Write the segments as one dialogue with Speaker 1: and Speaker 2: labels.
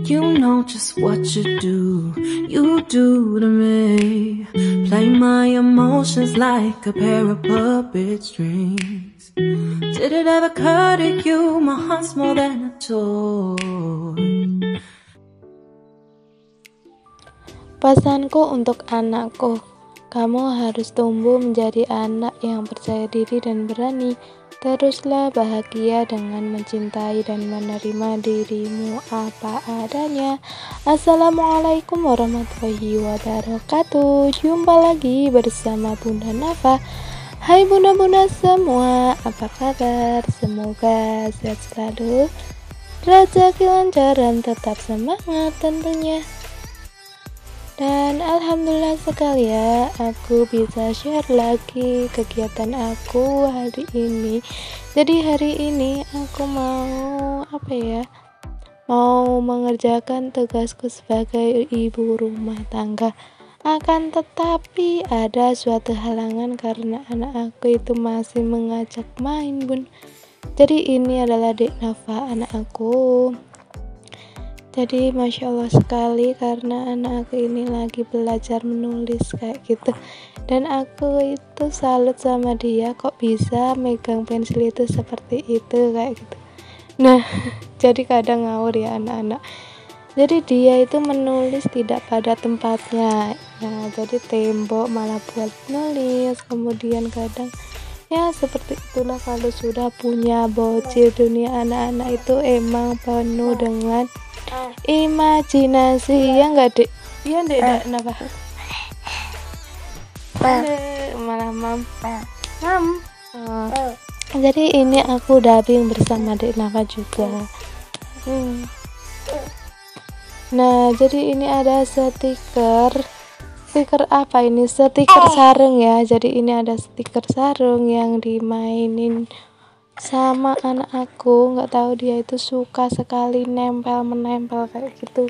Speaker 1: You know just what you do to me. Play my emotions like a pair of puppet strings. Did it ever occur to you my heart's more than a toy?
Speaker 2: Pesanku untuk anakku, kamu harus tumbuh menjadi anak yang percaya diri dan berani. Teruslah bahagia dengan mencintai dan menerima dirimu apa adanya. Assalamualaikum warahmatullahi wabarakatuh. Jumpa lagi bersama Bunda Nafa. Hai bunda-bunda semua, apa kabar? Semoga sehat selalu, rezeki lancar dan tetap semangat tentunya. Dan alhamdulillah sekali ya, aku bisa share lagi kegiatan aku hari ini. Jadi hari ini aku mau mau mengerjakan tugasku sebagai ibu rumah tangga. Akan tetapi ada suatu halangan karena anak aku itu masih mengajak main, Bun. Jadi ini adalah Dek Nafa, anak aku. Jadi Masya Allah sekali karena anak aku ini lagi belajar menulis kayak gitu. Dan aku itu salut sama dia, kok bisa megang pensil itu seperti itu kayak gitu. Nah jadi kadang ngawur ya anak-anak. Jadi dia itu menulis tidak pada tempatnya. Nah jadi tembok malah buat nulis. Kemudian kadang ya seperti itulah kalau sudah punya bocil. Dunia anak-anak itu emang penuh dengan imajinasi, ya enggak Dek? Iya Dek, kenapa? Malah mam. Jadi ini aku dubbing bersama Dek Nafa juga. Nah jadi ini ada stiker apa ini? Stiker sarung ya. Jadi ini ada stiker sarung yang dimainin sama anak aku. Nggak tahu dia itu suka sekali menempel kayak gitu.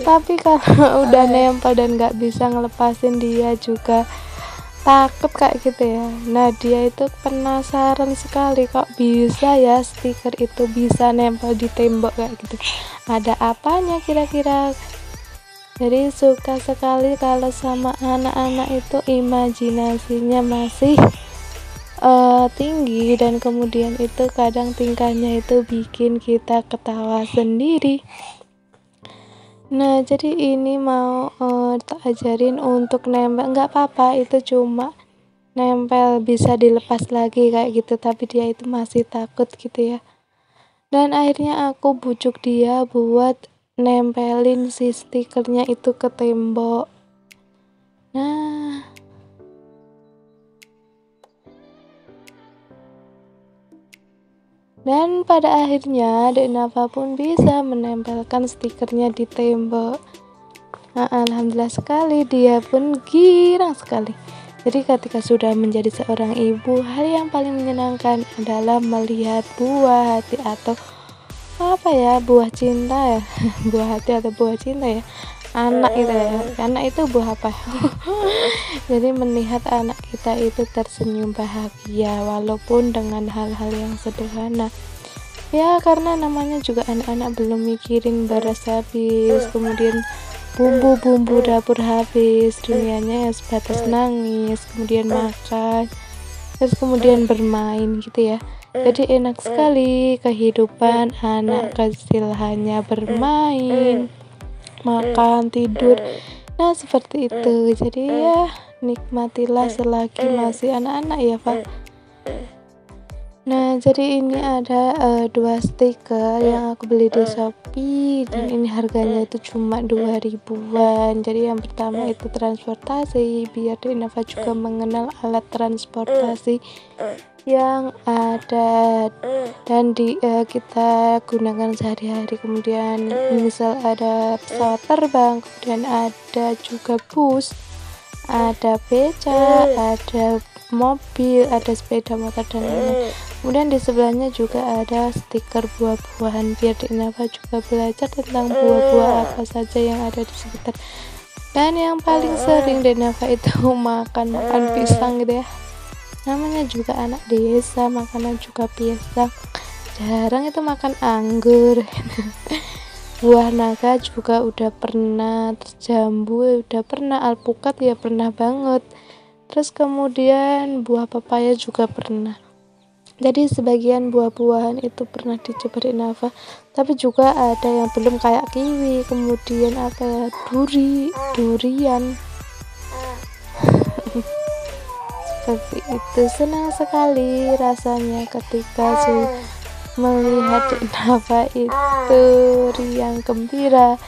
Speaker 2: Tapi kalau udah nempel dan nggak bisa ngelepasin, dia juga takut kayak gitu ya. Nah dia itu penasaran sekali, kok bisa ya stiker itu bisa nempel di tembok kayak gitu, ada apanya kira-kira. Jadi suka sekali kalau sama anak-anak itu imajinasinya masih tinggi, dan kemudian itu kadang tingkahnya itu bikin kita ketawa sendiri. Nah jadi ini mau tak ajarin untuk nempel, nggak apa-apa, itu cuma nempel bisa dilepas lagi kayak gitu, tapi dia itu masih takut gitu ya. Dan akhirnya aku bujuk dia buat nempelin si stikernya itu ke tembok. Nah dan pada akhirnya Dek Nafa pun bisa menempelkan stikernya di tembok. Nah, alhamdulillah sekali, dia pun girang sekali. Jadi ketika sudah menjadi seorang ibu, hal yang paling menyenangkan adalah melihat buah hati atau buah cinta ya. Buah hati atau buah cinta ya, anak itu ya. Anak itu buah apa? Jadi melihat anak kita itu tersenyum bahagia walaupun dengan hal-hal yang sederhana ya, karena namanya juga anak-anak belum mikirin beras habis, kemudian bumbu-bumbu dapur habis, dunianya ya sebatas nangis, kemudian makan, terus kemudian bermain gitu ya. Jadi enak sekali kehidupan anak kecil, hanya bermain, makan, tidur. Nah seperti itu. Jadi ya nikmatilah selagi masih anak-anak ya Pak. Nah jadi ini ada 2 stiker yang aku beli di Shopee, dan ini harganya itu cuma 2.000-an. Jadi yang pertama itu transportasi, biar Dek Nafa juga mengenal alat transportasi yang ada dan kita gunakan sehari-hari. Kemudian misal ada pesawat terbang, kemudian ada juga bus, ada beca, ada mobil, ada sepeda motor dan lain-lain. Kemudian di sebelahnya juga ada stiker buah-buahan, biar Dek Nafa juga belajar tentang buah-buah apa saja yang ada di sekitar. Dan yang paling sering Dek Nafa itu makan pisang gitu ya, namanya juga anak desa, makanan juga pisang. jarang itu makan anggur. Buah naga juga udah pernah, terus jambu udah pernah, alpukat ya pernah banget. Terus kemudian buah pepaya juga pernah. Jadi sebagian buah-buahan itu pernah dicobain Nafa, tapi juga ada yang belum kayak kiwi, kemudian apa ya, durian. Seperti itu, senang sekali rasanya ketika melihat Nafa itu riang gembira,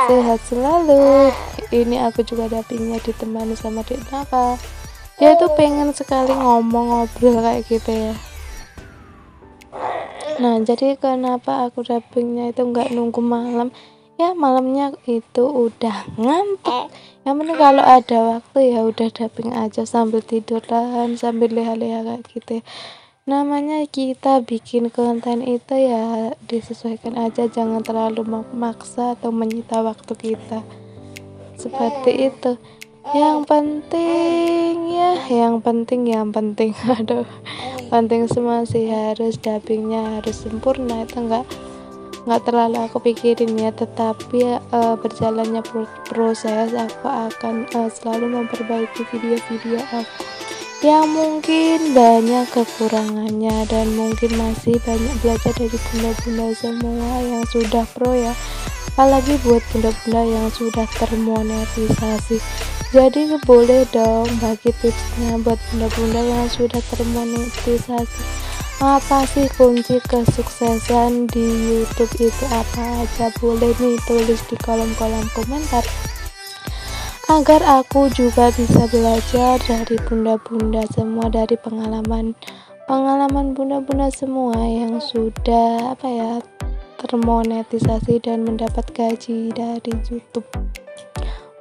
Speaker 2: sehat selalu. Ini aku juga dapingnya ditemani sama Dek Nafa. Dia tuh pengen sekali ngobrol kayak gitu ya. Nah, jadi kenapa aku dapingnya itu nggak nunggu malam? Ya malamnya itu udah ngantuk. Yang penting kalau ada waktu ya udah daping aja sambil tiduran, sambil leha-leha kayak gitu ya. Namanya kita bikin konten itu ya disesuaikan aja, jangan terlalu memaksa atau menyita waktu kita. Seperti itu. Yang penting aduh, penting semua sih, harus dubbingnya harus sempurna, itu nggak terlalu aku pikirin ya, tetapi berjalannya proses aku akan selalu memperbaiki video-video aku yang mungkin banyak kekurangannya, dan mungkin masih banyak belajar dari bunda-bunda semua yang sudah pro ya, apalagi buat bunda-bunda yang sudah termonetisasi. Jadi boleh dong bagi tipsnya buat bunda-bunda yang sudah termonetisasi. Apa sih kunci kesuksesan di YouTube itu apa aja? Boleh nih tulis di kolom-kolom komentar, agar aku juga bisa belajar dari bunda-bunda semua, dari pengalaman bunda-bunda semua yang sudah termonetisasi dan mendapat gaji dari YouTube.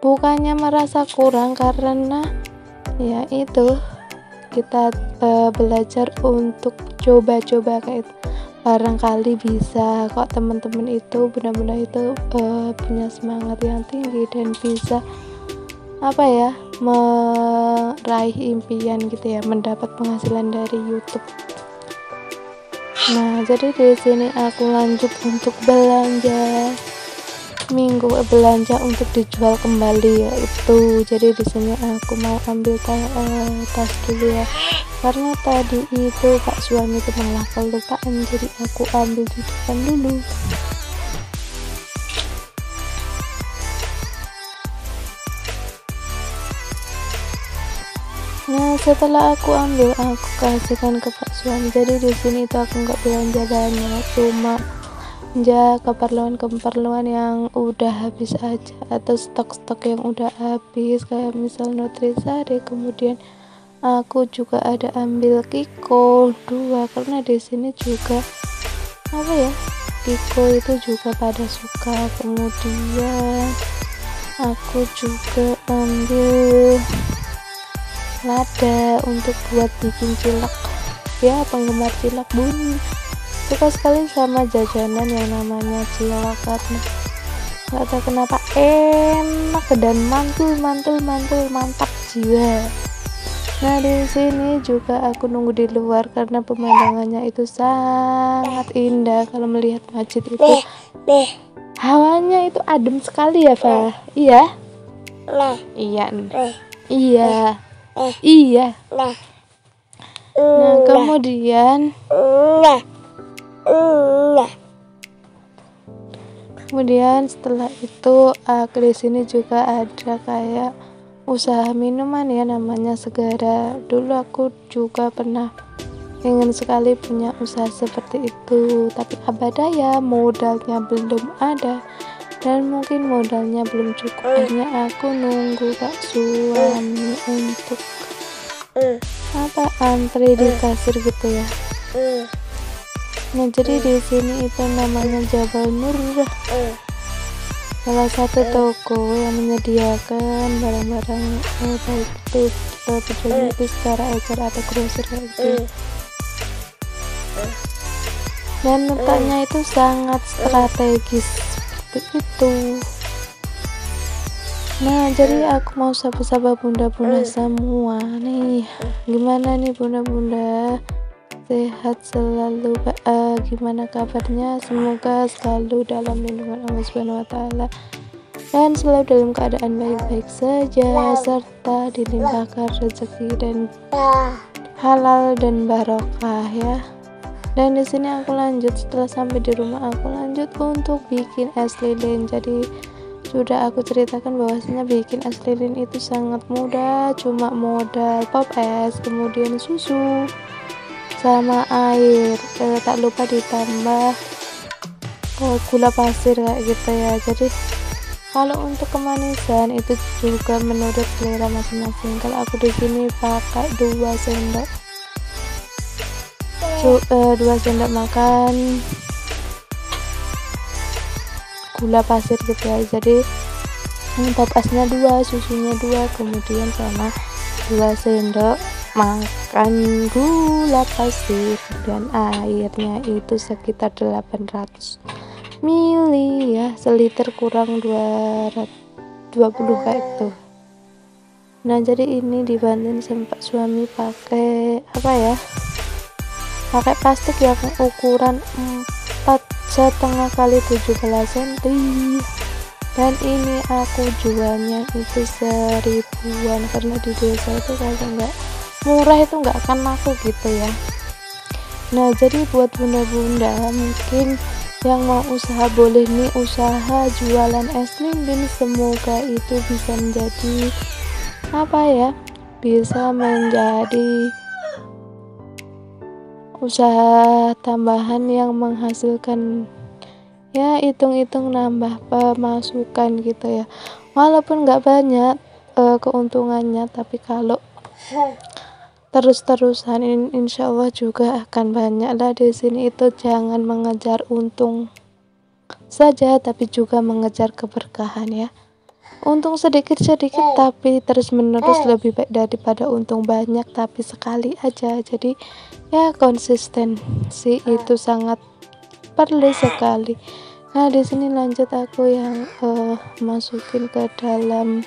Speaker 2: Bukannya merasa kurang, karena ya itu kita belajar untuk coba-coba kayak itu. Barangkali bisa kok teman-teman itu, bunda-bunda itu punya semangat yang tinggi dan bisa meraih impian gitu ya, mendapat penghasilan dari YouTube. Nah, jadi di sini aku lanjut untuk belanja untuk dijual kembali ya itu. Jadi di sini aku mau ambil tas dulu ya, karena tadi itu Pak suami itu malah kelupaan, jadi aku ambil di depan dulu. Nah, setelah aku ambil, aku kasihkan ke Pak suami. Jadi di sini itu aku nggak belanja banyak, cuma keperluan yang udah habis aja, atau stok-stok yang udah habis, kayak misal Nutrisari. Kemudian aku juga ada ambil Kiko 2, karena di sini juga Kiko itu juga pada suka. Kemudian aku juga ambil lada untuk buat bikin cilok ya, penggemar cilok bunyi suka sekali sama jajanan yang namanya cilok, karena nggak tahu kenapa enak dan mantap jiwa. Nah, di sini juga aku nunggu di luar karena pemandangannya itu sangat indah. Kalau melihat masjid itu hawanya itu adem sekali ya, Pak. Iya. Nah, kemudian setelah itu di sini juga ada kayak usaha minuman ya, namanya Segara. Dulu aku juga pernah ingin sekali punya usaha seperti itu, tapi abadaya modalnya belum ada, dan mungkin modalnya belum cukup. Hanya aku nunggu Kak suami untuk antri di kasir gitu ya. Nah, jadi di sini itu namanya Jabal Nur, salah satu toko yang menyediakan barang-barang baik itu peduli itu secara ecer atau grosir kayak gitu. Dan letaknya itu sangat strategis seperti itu. Nah, jadi aku mau sapa-sapa bunda-bunda semua nih. Gimana nih bunda-bunda? sehat selalu. Gimana kabarnya? Semoga selalu dalam lindungan Allah Subhanahu wa taala dan selalu dalam keadaan baik-baik saja, serta dilimpahkan rezeki dan halal dan barokah ya. Dan di sini aku lanjut, setelah sampai di rumah aku lanjut untuk bikin es lilin. Jadi sudah aku ceritakan bahwasanya bikin es lilin itu sangat mudah, cuma modal pop es, kemudian susu sama air, tak lupa ditambah gula pasir kayak gitu ya. Jadi kalau untuk kemanisan itu juga menurut selera masing-masing. Kalau aku di sini pakai 2 sendok makan gula pasir gitu ya. Jadi pop esnya 2, susunya 2, kemudian sama 2 sendok makan gula pasir, dan airnya itu sekitar 800 mili ya, seliter kurang 220 kayak gitu. Nah jadi ini dibantuin sama Pak suami pakai pakai plastik yang ukuran 4,5 kali 17 cm, dan ini aku jualnya itu 1000-an karena di desa itu kalau nggak murah itu nggak akan laku gitu ya. Nah jadi buat bunda-bunda mungkin yang mau usaha, boleh nih usaha jualan es lilin, semoga itu bisa menjadi bisa menjadi usaha tambahan yang menghasilkan ya, hitung-hitung nambah pemasukan gitu ya, walaupun nggak banyak keuntungannya, tapi kalau terus-terusan insya Allah juga akan banyak lah. Di sini itu jangan mengejar untung saja, tapi juga mengejar keberkahan ya. Untung sedikit-sedikit tapi terus-menerus lebih baik daripada untung banyak tapi sekali aja. Jadi ya konsistensi itu sangat perlu sekali. Nah di sini lanjut aku yang masukin ke dalam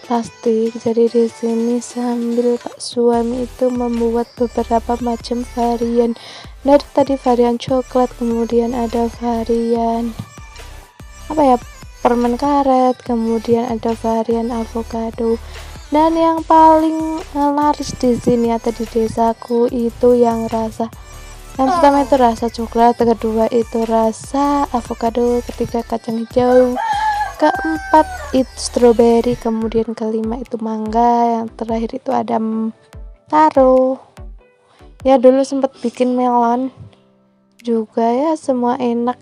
Speaker 2: plastik. Jadi di sini sambil Pak suami itu membuat beberapa macam varian. Dari tadi varian coklat, kemudian ada varian permen karet, kemudian ada varian avocado, dan yang paling laris di sini atau di desaku itu yang pertama itu rasa coklat, kedua itu rasa avocado, ketiga kacang hijau, keempat itu strawberry, kemudian kelima itu mangga, yang terakhir itu ada taro ya. Dulu sempat bikin melon juga ya, semua enak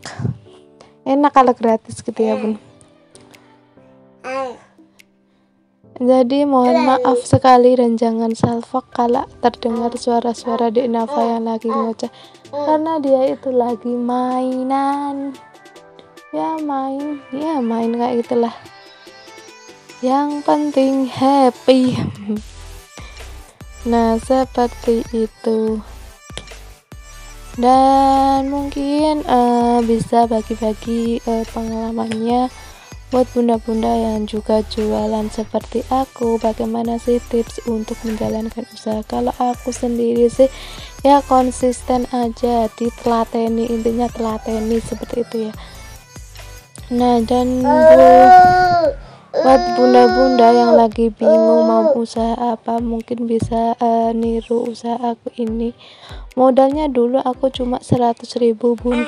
Speaker 2: kalau gratis gitu ya bun. Jadi mohon maaf sekali dan jangan salfok kalau terdengar suara-suara Dek Nafa yang lagi ngoceh, karena dia itu lagi mainan ya, main kayak gitulah, yang penting happy. Nah seperti itu, dan mungkin bisa bagi-bagi pengalamannya buat bunda-bunda yang juga jualan seperti aku. Bagaimana sih tips untuk menjalankan usaha? Kalau aku sendiri sih ya konsisten aja, ditelateni, intinya telateni seperti itu ya. Nah dan buat bunda-bunda yang lagi bingung mau usaha apa, mungkin bisa niru usaha aku ini. Modalnya dulu aku cuma 100.000 bun,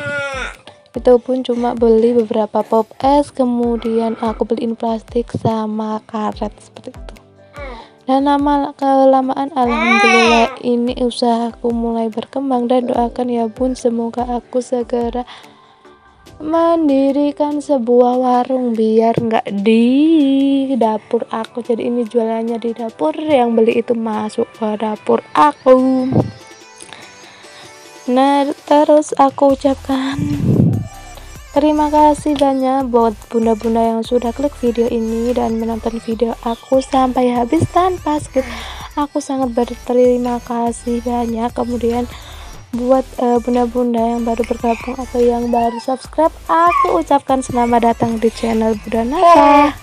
Speaker 2: itu pun cuma beli beberapa pop es, kemudian aku beliin plastik sama karet seperti itu. Dan lama kelamaan alhamdulillah ini usahaku mulai berkembang, dan doakan ya bun, semoga aku segera mendirikan sebuah warung biar nggak di dapur aku. Jadi ini jualannya di dapur, yang beli itu masuk ke dapur aku. Nah terus aku ucapkan terima kasih banyak buat bunda-bunda yang sudah klik video ini dan menonton video aku sampai habis tanpa skip. Aku sangat berterima kasih banyak. Kemudian buat bunda-bunda yang baru bergabung atau yang baru subscribe, aku ucapkan selamat datang di channel Bunda Nafa.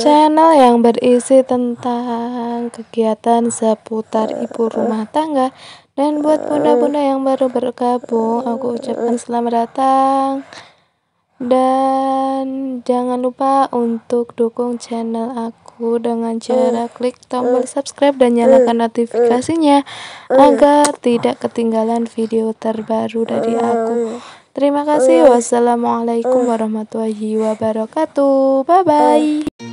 Speaker 2: channel yang berisi tentang kegiatan seputar ibu rumah tangga. Dan buat bunda-bunda yang baru bergabung, aku ucapkan selamat datang. Dan jangan lupa untuk dukung channel aku dengan cara klik tombol subscribe dan nyalakan notifikasinya agar tidak ketinggalan video terbaru dari aku. Terima kasih. Wassalamualaikum warahmatullahi wabarakatuh. Bye bye.